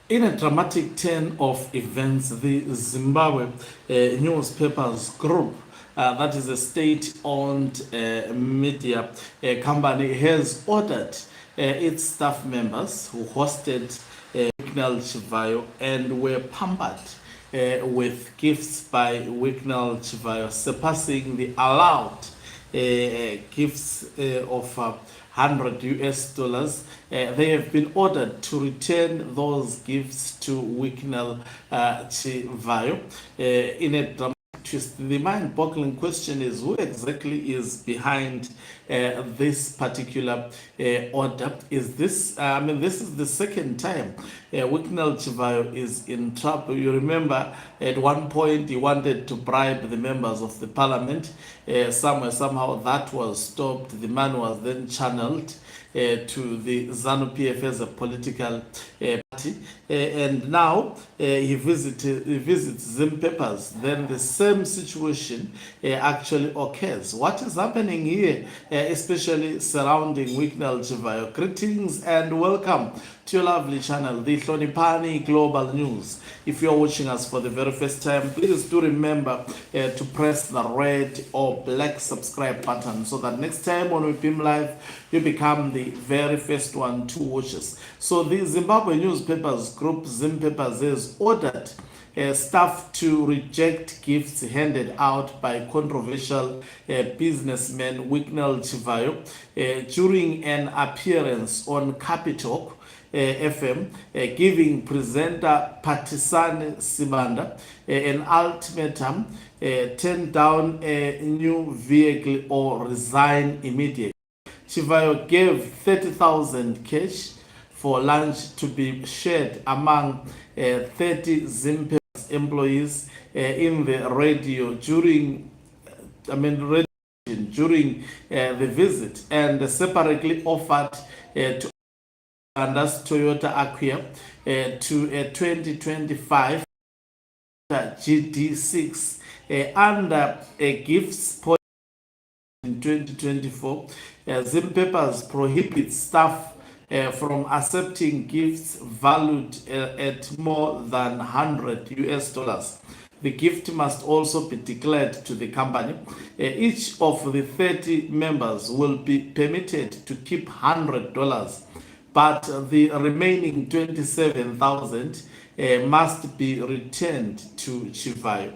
In a dramatic turn of events, the Zimbabwe Newspapers Group, that is a state-owned media company, has ordered its staff members who hosted Wicknell Chivayo and were pampered with gifts by Wicknell Chivayo, surpassing the allowed gifts of 100 US dollars. They have been ordered to return those gifts to Wicknell Chivayo in a dramatic twist. The mind-boggling question is who exactly is behind this particular order. Is this, this is the second time Wicknell Chivayo is in trouble. You remember at one point he wanted to bribe the members of the parliament. Somehow that was stopped. The man was then channeled to the ZANU-PF as a political party, and now he visits Zimpapers. Then the same situation actually occurs. What is happening here, especially surrounding Wicknell Chivayo? Greetings and welcome to your lovely channel, the Hlonipani Global News. If you're watching us for the very first time, please do remember to press the red or black subscribe button so that next time when we beam live, you become the very first one to watch us. So the Zimbabwe Newspapers Group, Zimpapers, has ordered staff to reject gifts handed out by controversial businessman Wicknell Chivayo during an appearance on Capital FM, giving presenter Patisane Sibanda an ultimatum: turn down a new vehicle or resign immediately. Chivayo gave 30,000 cash for lunch to be shared among 30 Zimpapers employees in the radio during the visit, and separately offered to Anda's Toyota Acquia to a 2025 GD6 under a gifts policy in 2024. Zimpapers prohibits staff from accepting gifts valued at more than 100 US dollars. The gift must also be declared to the company. Each of the 30 members will be permitted to keep $100, but the remaining 27,000 must be returned to Chivayo.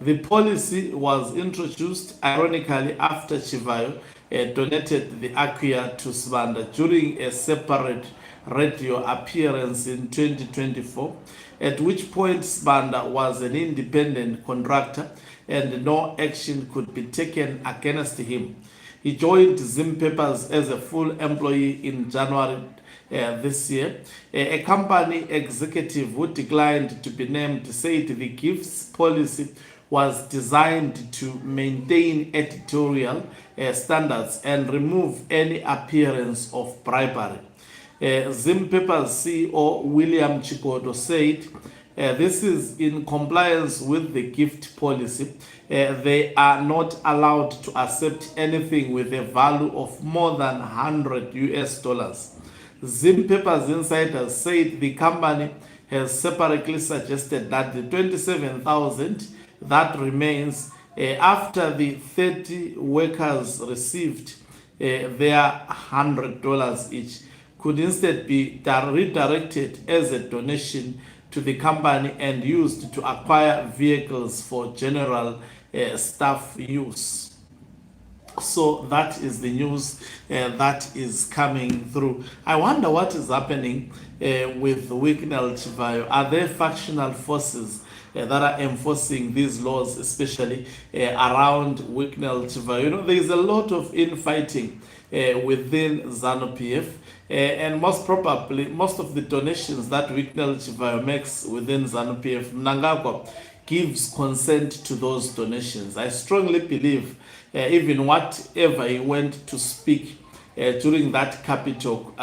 The policy was introduced ironically after Chivayo donated the Acquia to Sibanda during a separate radio appearance in 2024, at which point Sibanda was an independent contractor and no action could be taken against him. He joined Zimpapers as a full employee in January this year. A company executive who declined to be named said the gifts policy was designed to maintain editorial standards and remove any appearance of bribery. Zimpapers CEO William Chikoto said this is in compliance with the gift policy. They are not allowed to accept anything with a value of more than 100 US dollars. Zimpapers insiders said the company has separately suggested that the 27,000 that remains after the 30 workers received their $100 each could instead be redirected as a donation to the company and used to acquire vehicles for general staff use. So that is the news that is coming through. I wonder what is happening with Wicknell Chivayo. Are there factional forces that are enforcing these laws, especially around Wicknell Chivayo? There is a lot of infighting within ZANU-PF, and most probably most of the donations that Wicknell Chivayo makes within ZANU-PF, Mnangagwa gives consent to those donations. I strongly believe even whatever he went to speak during that capital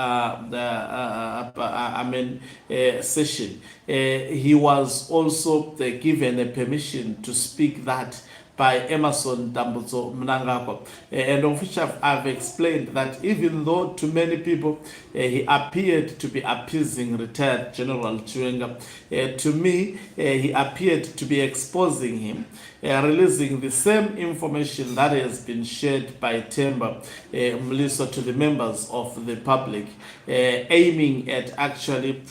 session, he was also given a permission to speak that by Emerson Dambuzo Mnangagwa, and of which I've explained that even though to many people he appeared to be appeasing retired General Chiwenga, to me he appeared to be exposing him, releasing the same information that has been shared by Temba Mliso to the members of the public, aiming at actually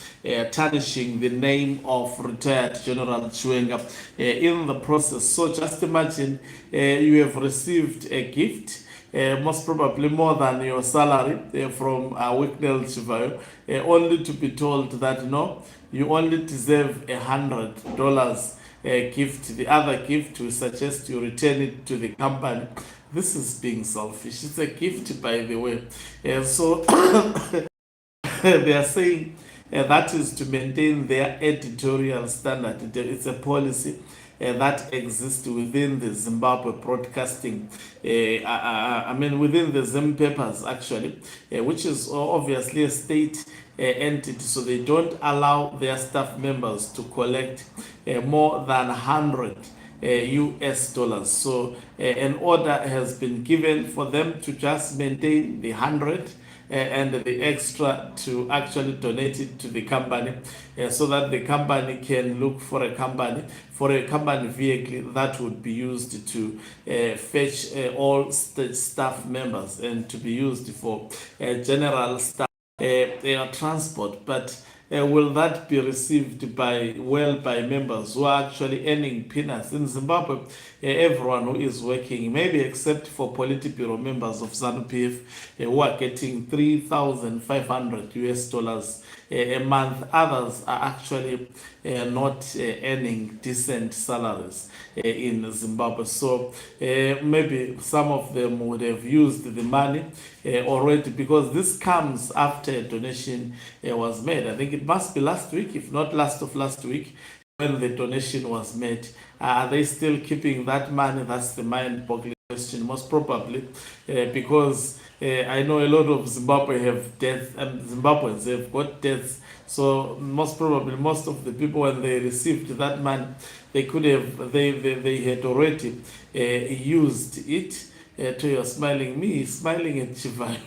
tarnishing the name of retired General Chiwenga in the process. So just imagine you have received a gift, most probably more than your salary from Wicknell Chivayo, only to be told that no, you only deserve $100 gift. The other gift, we suggest you return it to the company. This is being selfish. It's a gift, by the way. So they are saying that is to maintain their editorial standard. It's a policy that exists within the Zimbabwe broadcasting, I mean within the Zimpapers actually, which is obviously a state entity, so they don't allow their staff members to collect more than 100 US dollars. So an order has been given for them to just maintain the 100 and the extra to actually donate it to the company, so that the company can look for a company vehicle that would be used to fetch all staff members and to be used for general staff transport. But will that be received by members who are actually earning peanuts? In Zimbabwe, everyone who is working, maybe except for Politburo members of ZANU-PF, who are getting 3,500 US dollars a month. Others are actually not earning decent salaries in Zimbabwe. So maybe some of them would have used the money already, because this comes after a donation was made. I think it must be last week, if not last week, when the donation was made. Are they still keeping that money? That's the mind-boggling question. Most probably, because I know a lot of Zimbabwe have deaths, and Zimbabweans have got deaths. So most probably, most of the people, when they received that money, they could have, they had already used it. To your smiling, me smiling at Chivayo.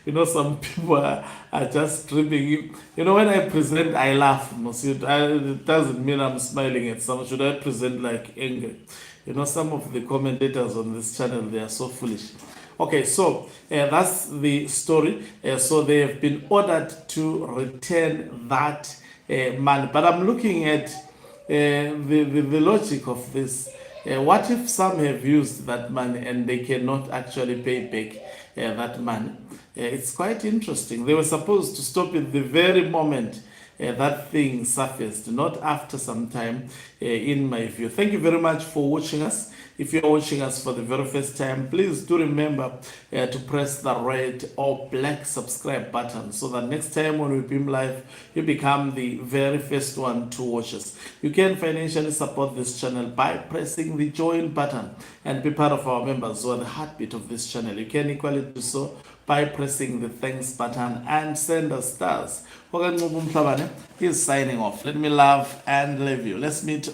You know, some people are just tripping. You know, when I present, I laugh. It doesn't mean I'm smiling at someone. Should I present like angry? You know, some of the commentators on this channel, they are so foolish. Okay, so that's the story. So they have been ordered to return that money. But I'm looking at the logic of this. What if some have used that money and they cannot actually pay back that money? It's quite interesting. They were supposed to stop it the very moment that thing surfaced, not after some time, in my view. Thank you very much for watching us. If you're watching us for the very first time, please do remember to press the red or black subscribe button, so that next time when we beam live, you become the very first one to watch us. You can financially support this channel by pressing the join button and be part of our members who are the heartbeat of this channel. You can equally do so by pressing the thanks button and send us stars. Is signing off. Let me love and leave you. Let's meet